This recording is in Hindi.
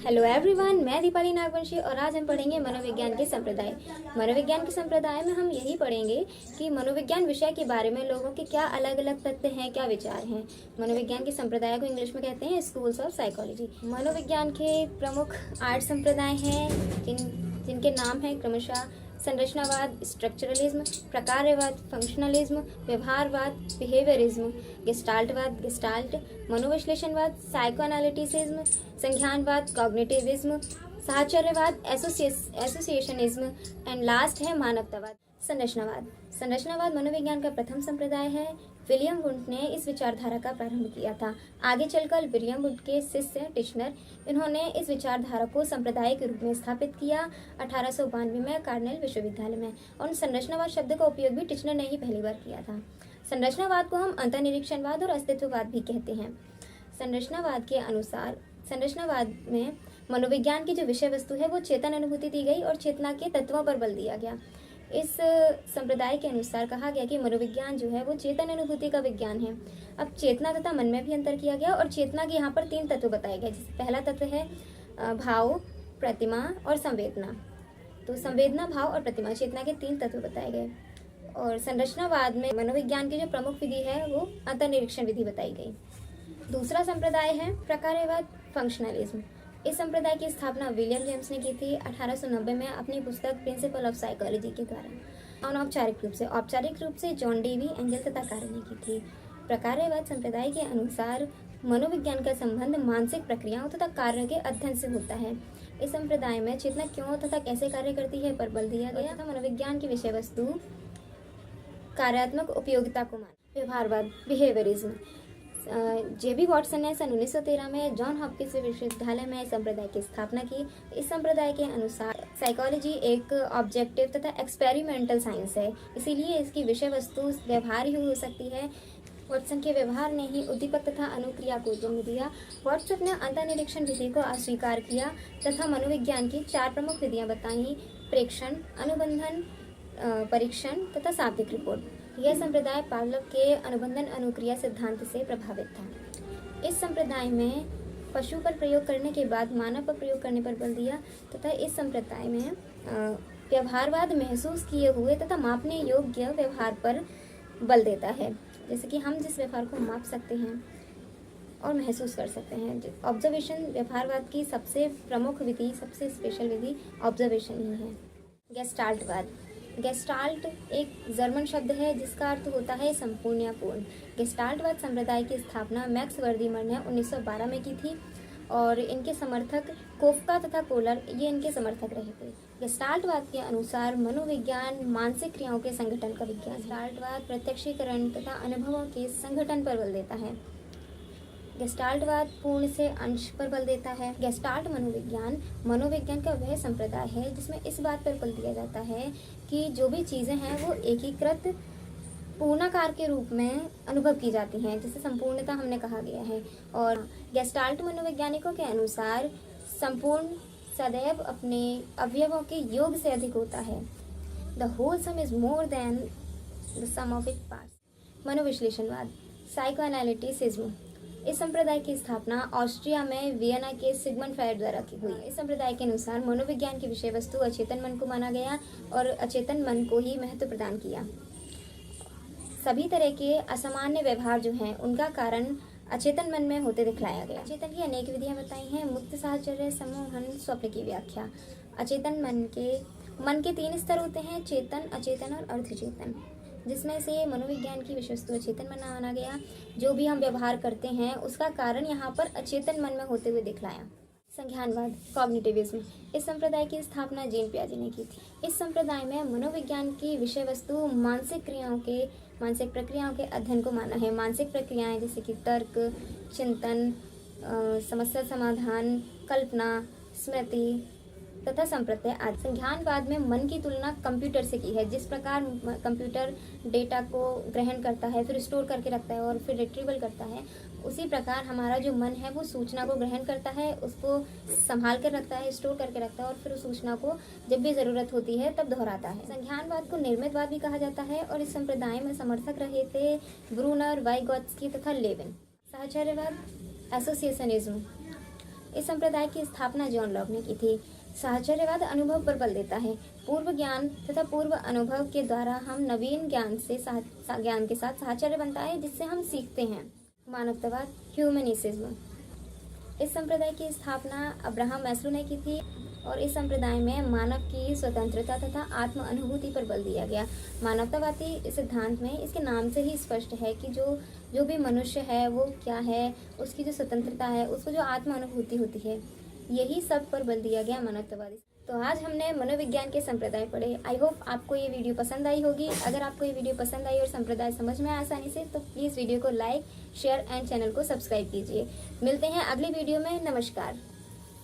हेलो एवरीवन, मैं दीपाली नागवंशी और आज हम पढ़ेंगे मनोविज्ञान के संप्रदाय। मनोविज्ञान के संप्रदाय में हम यही पढ़ेंगे कि मनोविज्ञान विषय के बारे में लोगों के क्या अलग अलग तथ्य हैं, क्या विचार हैं। मनोविज्ञान के संप्रदाय को इंग्लिश में कहते हैं स्कूल्स ऑफ साइकोलॉजी। मनोविज्ञान के प्रमुख 8 संप्रदाय हैं जिनके नाम हैं क्रमशः संरचनावाद, स्ट्रक्चरलिज्म, प्रकारवाद, फंक्शनलिज्म, व्यवहारवाद, बिहेवियरिज्म, गेस्टाल्टवाद, गेस्टाल्ट, मनोविश्लेषणवाद, साइकोएनालिटिसिज्म, संज्ञानवाद, कॉग्निटिविज्म, साहचर्यवाद, एसोसिएशनिज्म एंड लास्ट है मानवतावाद। संरचनावाद। संरचनावाद मनोविज्ञान का प्रथम संप्रदाय है। विलियम वुंट ने इस विचारधारा का प्रारंभ किया था। आगे चलकर विलियम वुंट के शिष्य टिश्नर इन्होंने इस विचारधारा को संप्रदाय के रूप में स्थापित किया 1892 में कार्नेल विश्वविद्यालय में। और संरचनावाद शब्द का उपयोग भी टिश्नर ने ही पहली बार किया था। संरचनावाद को हम अंतर्निरीक्षणवाद और अस्तित्ववाद भी कहते हैं। संरचनावाद के अनुसार संरचनावाद में मनोविज्ञान की जो विषय वस्तु है वो चेतन अनुभूति दी गई और चेतना के तत्वों पर बल दिया गया। इस संप्रदाय के अनुसार कहा गया कि मनोविज्ञान जो है वो चेतन अनुभूति का विज्ञान है। अब चेतना तथा मन में भी अंतर किया गया और चेतना के यहाँ पर 3 तत्व बताए गए। जैसे पहला तत्व है भाव, प्रतिमा और संवेदना। तो संवेदना, भाव और प्रतिमा चेतना के 3 तत्व बताए गए। और संरचनावाद में मनोविज्ञान की जो प्रमुख विधि है वो अंतर्निरीक्षण विधि बताई गई। दूसरा संप्रदाय है प्रकारवाद, फंक्शनलिज्म। इस संप्रदाय की स्थापना विलियम जेम्स ने की थी 1890 में अपनी पुस्तक प्रिंसिपल ऑफ साइकोलॉजी के द्वारा। औपचारिक रूप से जॉन डेवी, एंजल तथा कारर ने की थी। प्रकारवाद संप्रदाय के अनुसार मनोविज्ञान का संबंध मानसिक प्रक्रियाओं तथा कार्यों के अध्ययन से होता है। इस संप्रदाय में चेतना क्यों तथा कैसे कार्य करती है पर बल दिया गया था। मनोविज्ञान की विषय वस्तु कार्यात्मक उपयोगिता को मान। व्यवहारवाद, बिहेवियरिज्म। जेबी वॉटसन ने सन 1913 में जॉन हॉपकिंस विश्वविद्यालय में इस संप्रदाय की स्थापना की। इस संप्रदाय के अनुसार साइकोलॉजी एक ऑब्जेक्टिव तथा एक्सपेरिमेंटल साइंस है, इसीलिए इसकी विषय वस्तु व्यवहार ही हो सकती है। वॉटसन के व्यवहार ने ही उद्दीपक तथा अनुक्रिया को जन्म दिया। वॉटसन ने अंतर्निरीक्षण विधि को अस्वीकार किया तथा मनोविज्ञान की 4 प्रमुख विधियां बताई: प्रेक्षण, अनुबंधन, परीक्षण तथा शाब्दिक रिपोर्ट। यह संप्रदाय पावलोव के अनुबंधन अनुक्रिया सिद्धांत से प्रभावित था। इस संप्रदाय में पशु पर प्रयोग करने के बाद मानव पर प्रयोग करने पर बल दिया तथा इस संप्रदाय में व्यवहारवाद महसूस किए हुए तथा मापने योग्य व्यवहार पर बल देता है। जैसे कि हम जिस व्यवहार को माप सकते हैं और महसूस कर सकते हैं। ऑब्जर्वेशन व्यवहारवाद की सबसे प्रमुख विधि, सबसे स्पेशल विधि ऑब्जर्वेशन ही है। गेस्टाल्टवाद। गेस्टाल्ट एक जर्मन शब्द है जिसका अर्थ होता है संपूर्ण या पूर्ण। गेस्टाल्टवाद संप्रदाय की स्थापना मैक्स वर्दीमर ने 1912 में की थी और इनके समर्थक कोफका तथा कोलर ये इनके समर्थक रहे थे। गेस्टाल्टवाद के अनुसार मनोविज्ञान मानसिक क्रियाओं के संगठन का विज्ञान। गेस्टाल्टवाद प्रत्यक्षीकरण तथा अनुभवों के संगठन पर बल देता है। गेस्टाल्टवाद पूर्ण से अंश पर बल देता है। गेस्टाल्ट मनोविज्ञान का वह संप्रदाय है जिसमें इस बात पर बल दिया जाता है कि जो भी चीज़ें हैं वो एकीकृत पूर्णाकार के रूप में अनुभव की जाती हैं, जिसे संपूर्णता हमने कहा गया है। और गेस्टाल्ट मनोवैज्ञानिकों के अनुसार संपूर्ण सदैव अपने अवयवों के योग से अधिक होता है। The whole sum is more than the sum of it parts. मनोविश्लेषणवाद, साइकोएनालिटिसिज्म। इस संप्रदाय की स्थापना ऑस्ट्रिया में वियना के सिगमंड फ्रायड द्वारा की हुई। इस संप्रदाय के अनुसार मनोविज्ञान की विषय वस्तु अचेतन मन को माना गया और अचेतन मन को ही महत्व प्रदान किया। सभी तरह के असामान्य व्यवहार जो हैं उनका कारण अचेतन मन में होते दिखलाया गया। अचेतन की अनेक विधियां बताई हैं। मुक्त साहचर्य, सम्मोहन, स्वप्न की व्याख्या। अचेतन मन के 3 स्तर होते हैं: चेतन, अचेतन और अर्धचेतन, जिसमें से मनोविज्ञान की विषय वस्तु अचेतन मन माना गया। जो भी हम व्यवहार करते हैं उसका कारण यहाँ पर अचेतन मन में होते हुए दिखलाया। संज्ञानवाद, कॉग्निटिविज्म। इस संप्रदाय की स्थापना जीन पियाजे ने की थी। इस संप्रदाय में मनोविज्ञान की विषय वस्तु मानसिक प्रक्रियाओं के अध्ययन को माना है। मानसिक प्रक्रियाएं जैसे कि तर्क, चिंतन, समस्या समाधान, कल्पना, स्मृति तथा संप्रत्यय आदि। संज्ञानवाद में मन की तुलना कंप्यूटर से की है। जिस प्रकार कंप्यूटर डेटा को ग्रहण करता है, फिर स्टोर करके रखता है और फिर रिट्रीवल करता है, उसी प्रकार हमारा जो मन है वो सूचना को ग्रहण करता है, उसको संभाल कर रखता है, स्टोर करके रखता है और फिर उस सूचना को जब भी ज़रूरत होती है तब दोहराता है। संज्ञानवाद को निर्मितवाद भी कहा जाता है और इस संप्रदाय में समर्थक रहे थे ब्रूनर, वाइगोत्स्की तथा लेविन। साहचर्यवाद, एसोसिएशनिज्म। इस संप्रदाय की स्थापना जॉन लॉक ने की थी। साहचर्यवाद अनुभव पर बल देता है। पूर्व ज्ञान तथा पूर्व अनुभव के द्वारा हम नवीन ज्ञान से ज्ञान के साथ साहचर्य बनता है, जिससे हम सीखते हैं। मानवतावाद, ह्यूमनिज्म। इस संप्रदाय की स्थापना अब्राहम मैस्लो ने की थी और इस संप्रदाय में मानव की स्वतंत्रता तथा आत्म अनुभूति पर बल दिया गया। मानवतावादी सिद्धांत में इसके नाम से ही स्पष्ट है कि जो भी मनुष्य है वो क्या है, उसकी जो स्वतंत्रता है, उसको जो आत्म अनुभूति होती है, यही सब पर बल दिया गया मानवतावादी। तो आज हमने मनोविज्ञान के संप्रदाय पढ़े। आई होप आपको ये वीडियो पसंद आई होगी। अगर आपको ये वीडियो पसंद आई और संप्रदाय समझ में आए आसानी से, तो प्लीज़ वीडियो को लाइक, शेयर एंड चैनल को सब्सक्राइब कीजिए। मिलते हैं अगली वीडियो में। नमस्कार।